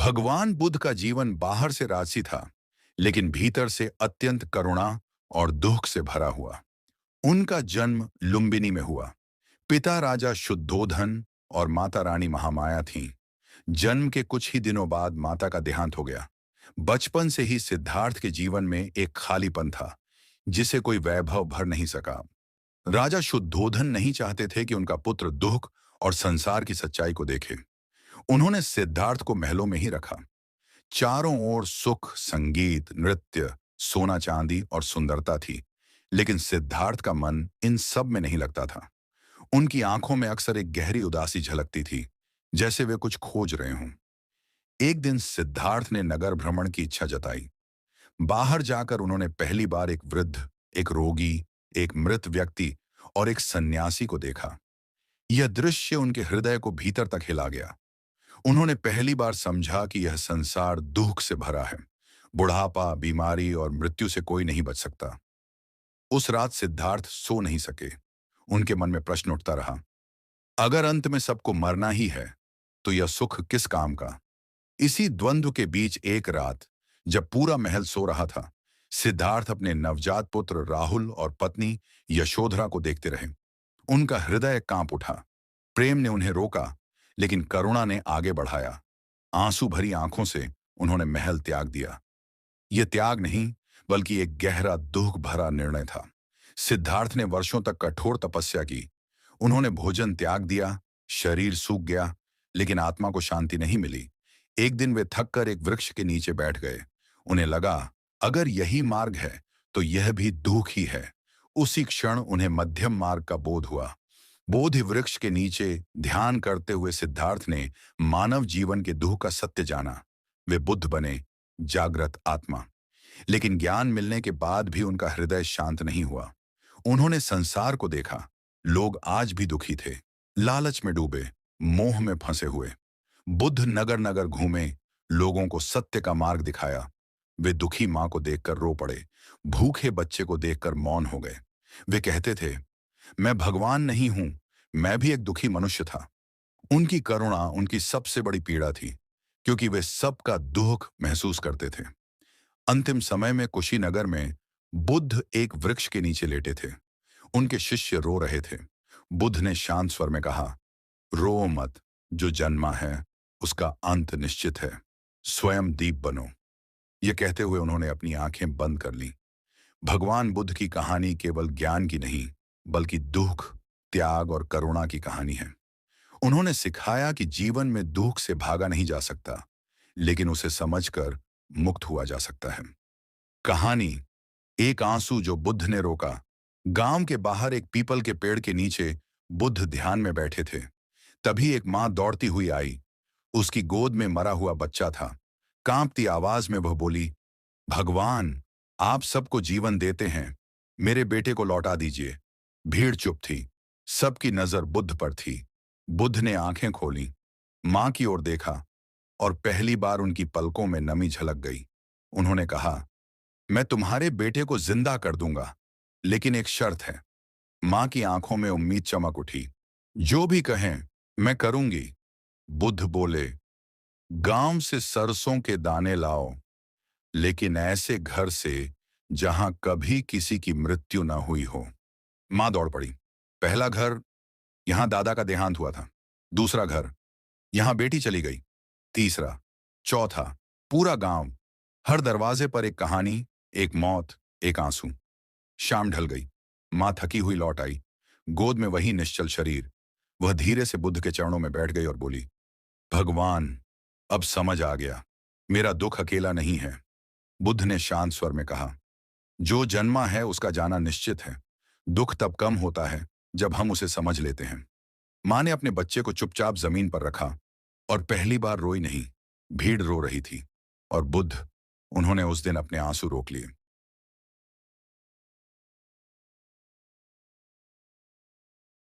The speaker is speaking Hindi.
भगवान बुद्ध का जीवन बाहर से राजसी था, लेकिन भीतर से अत्यंत करुणा और दुख से भरा हुआ। उनका जन्म लुम्बिनी में हुआ। पिता राजा शुद्धोधन और माता रानी महामाया थीं। जन्म के कुछ ही दिनों बाद माता का देहांत हो गया। बचपन से ही सिद्धार्थ के जीवन में एक खालीपन था, जिसे कोई वैभव भर नहीं सका। राजा शुद्धोधन नहीं चाहते थे कि उनका पुत्र दुख और संसार की सच्चाई को देखे। उन्होंने सिद्धार्थ को महलों में ही रखा। चारों ओर सुख, संगीत, नृत्य, सोना चांदी और सुंदरता थी, लेकिन सिद्धार्थ का मन इन सब में नहीं लगता था। उनकी आंखों में अक्सर एक गहरी उदासी झलकती थी, जैसे वे कुछ खोज रहे हों। एक दिन सिद्धार्थ ने नगर भ्रमण की इच्छा जताई। बाहर जाकर उन्होंने पहली बार एक वृद्ध, एक रोगी, एक मृत व्यक्ति और एक सन्यासी को देखा। यह दृश्य उनके हृदय को भीतर तक हिला गया। उन्होंने पहली बार समझा कि यह संसार दुख से भरा है। बुढ़ापा, बीमारी और मृत्यु से कोई नहीं बच सकता। उस रात सिद्धार्थ सो नहीं सके। उनके मन में प्रश्न उठता रहा, अगर अंत में सबको मरना ही है, तो यह सुख किस काम का? इसी द्वंद्व के बीच एक रात, जब पूरा महल सो रहा था, सिद्धार्थ अपने नवजात पुत्र राहुल और पत्नी यशोधरा को देखते रहे। उनका हृदय कांप उठा। प्रेम ने उन्हें रोका, लेकिन करुणा ने आगे बढ़ाया। आंसू भरी आंखों से उन्होंने महल त्याग दिया। यह त्याग नहीं, बल्कि एक गहरा दुख भरा निर्णय था। सिद्धार्थ ने वर्षों तक कठोर तपस्या की। उन्होंने भोजन त्याग दिया, शरीर सूख गया, लेकिन आत्मा को शांति नहीं मिली। एक दिन वे थककर एक वृक्ष के नीचे बैठ गए। उन्हें लगा, अगर यही मार्ग है, तो यह भी दुख ही है। उसी क्षण उन्हें मध्यम मार्ग का बोध हुआ। बोधि वृक्ष के नीचे ध्यान करते हुए सिद्धार्थ ने मानव जीवन के दुख का सत्य जाना। वे बुद्ध बने, जागृत आत्मा। लेकिन ज्ञान मिलने के बाद भी उनका हृदय शांत नहीं हुआ। उन्होंने संसार को देखा। लोग आज भी दुखी थे, लालच में डूबे, मोह में फंसे हुए। बुद्ध नगर नगर घूमे, लोगों को सत्य का मार्ग दिखाया। वे दुखी मां को देखकर रो पड़े, भूखे बच्चे को देखकर मौन हो गए। वे कहते थे, मैं भगवान नहीं हूं, मैं भी एक दुखी मनुष्य था। उनकी करुणा उनकी सबसे बड़ी पीड़ा थी, क्योंकि वे सबका दुख महसूस करते थे। अंतिम समय में कुशीनगर में बुद्ध एक वृक्ष के नीचे लेटे थे। उनके शिष्य रो रहे थे। बुद्ध ने शांत स्वर में कहा, रो मत, जो जन्मा है उसका अंत निश्चित है। स्वयं दीप बनो। यह कहते हुए उन्होंने अपनी आंखें बंद कर लीं। भगवान बुद्ध की कहानी केवल ज्ञान की नहीं, बल्कि दुख, त्याग और करुणा की कहानी है। उन्होंने सिखाया कि जीवन में दुख से भागा नहीं जा सकता, लेकिन उसे समझकर मुक्त हुआ जा सकता है। कहानी, एक आंसू जो बुद्ध ने रोका। गांव के बाहर एक पीपल के पेड़ के नीचे बुद्ध ध्यान में बैठे थे। तभी एक मां दौड़ती हुई आई। उसकी गोद में मरा हुआ बच्चा था। कांपती आवाज में वह बोली, भगवान, आप सबको जीवन देते हैं, मेरे बेटे को लौटा दीजिए। भीड़ चुप थी। सबकी नजर बुद्ध पर थी। बुद्ध ने आंखें खोली, मां की ओर देखा, और पहली बार उनकी पलकों में नमी झलक गई। उन्होंने कहा, मैं तुम्हारे बेटे को जिंदा कर दूंगा, लेकिन एक शर्त है। मां की आंखों में उम्मीद चमक उठी। जो भी कहें, मैं करूंगी। बुद्ध बोले, गांव से सरसों के दाने लाओ, लेकिन ऐसे घर से जहां कभी किसी की मृत्यु न हुई हो। मां दौड़ पड़ी। पहला घर, यहां दादा का देहांत हुआ था। दूसरा घर, यहां बेटी चली गई। तीसरा, चौथा, पूरा गांव। हर दरवाजे पर एक कहानी, एक मौत, एक आंसू। शाम ढल गई। मां थकी हुई लौट आई। गोद में वही निश्चल शरीर। वह धीरे से बुद्ध के चरणों में बैठ गई और बोली, भगवान, अब समझ आ गया, मेरा दुख अकेला नहीं है। बुद्ध ने शांत स्वर में कहा, जो जन्मा है उसका जाना निश्चित है। दुख तब कम होता है जब हम उसे समझ लेते हैं। मां ने अपने बच्चे को चुपचाप जमीन पर रखा और पहली बार रोई नहीं। भीड़ रो रही थी और बुद्ध, उन्होंने उस दिन अपने आंसू रोक लिए।